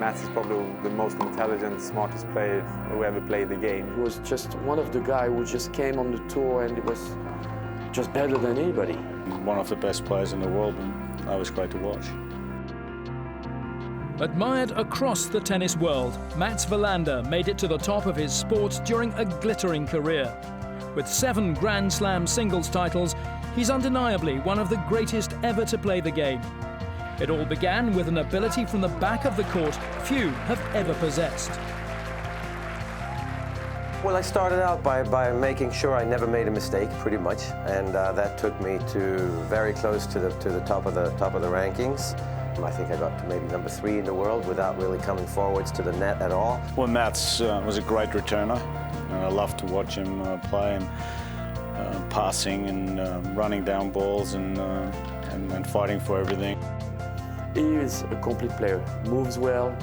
Mats is probably the most intelligent, smartest player who ever played the game. He was just one of the guys who just came on the tour and it was just better than anybody. One of the best players in the world, and that was great to watch. Admired across the tennis world, Mats Wilander made it to the top of his sport during a glittering career. With 7 Grand Slam singles titles, he's undeniably one of the greatest ever to play the game. It all began with an ability from the back of the court few have ever possessed. Well, I started out by making sure I never made a mistake, pretty much, and that took me to very close to the top of the rankings. I think I got to maybe number 3 in the world without really coming forwards to the net at all. Well, Mats was a great returner, and I loved to watch him play, and passing and running down balls and fighting for everything. He is a complete player. Moves well,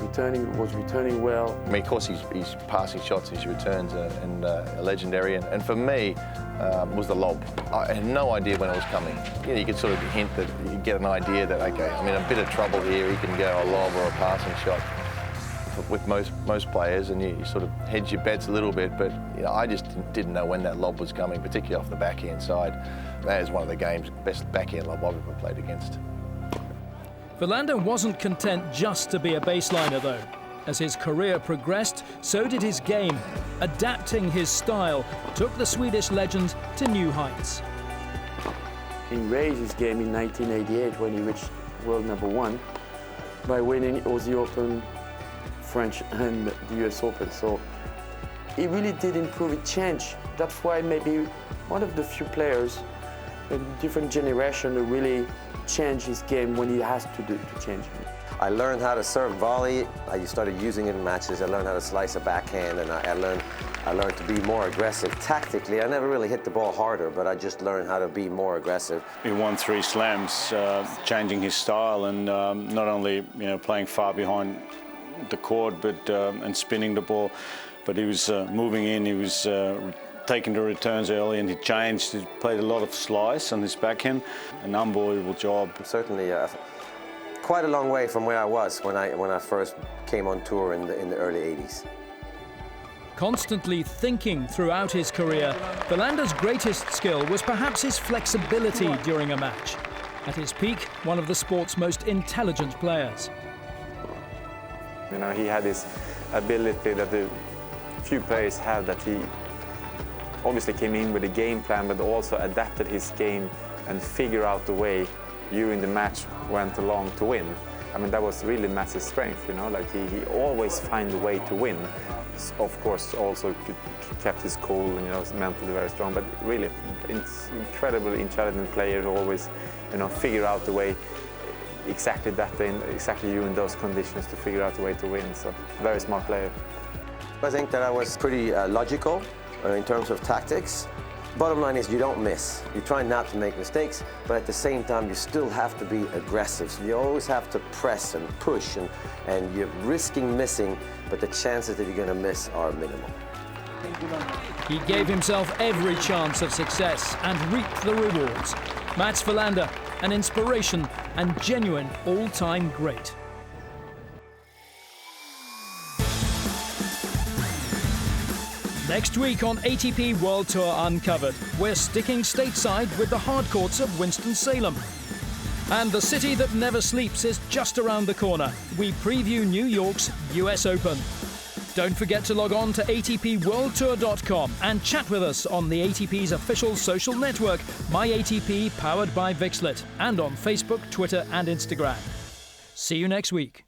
was returning well. I mean, of course, his passing shots, his returns are legendary. And for me, was the lob. I had no idea when it was coming. You know, you could sort of hint that you get an idea that, okay, I'm in a bit of trouble here. He can go a lob or a passing shot with most players, and you sort of hedge your bets a little bit. But you know, I just didn't know when that lob was coming, particularly off the backhand side. That is one of the game's best backhand lob I've ever played against. Wilander wasn't content just to be a baseliner, though. As his career progressed, so did his game. Adapting his style took the Swedish legend to new heights. He raised his game in 1988 when he reached world #1 by winning Aussie Open, French and the US Open. So he really did improve, it changed. That's why maybe one of the few players in different generation who really change his game when he has to change. I learned how to serve volley. I started using it in matches. I learned how to slice a backhand, and I learned to be more aggressive tactically. I never really hit the ball harder, but I just learned how to be more aggressive. He won 3 slams, changing his style, and not only playing far behind the court, but and spinning the ball, but he was moving in. He was taking the returns early, and he changed. He played a lot of slice on his backhand. An unbelievable job. Certainly quite a long way from where I was when I first came on tour in the early 80s. Constantly thinking throughout his career, Wilander's greatest skill was perhaps his flexibility during a match. At his peak, one of the sport's most intelligent players. You know, he had this ability that the few players have, that he obviously came in with a game plan, but also adapted his game and figured out the way during the match went along to win. I mean, that was really Mats' strength, you know, like he always find a way to win. Of course, also kept his cool and, you know, mentally very strong, but really incredibly intelligent player who always, you know, figure out the way exactly that day, exactly during those conditions to figure out a way to win. So, very smart player. I think that I was pretty logical in terms of tactics. Bottom line is you don't miss. You try not to make mistakes, but at the same time you still have to be aggressive. So you always have to press and push, and you're risking missing, but the chances that you're going to miss are minimal. He gave himself every chance of success and reaped the rewards. Mats Wilander, an inspiration and genuine all-time great. Next week on ATP World Tour Uncovered, we're sticking stateside with the hard courts of Winston-Salem. And the city that never sleeps is just around the corner. We preview New York's US Open. Don't forget to log on to atpworldtour.com and chat with us on the ATP's official social network, MyATP, powered by Vixlet, and on Facebook, Twitter and Instagram. See you next week.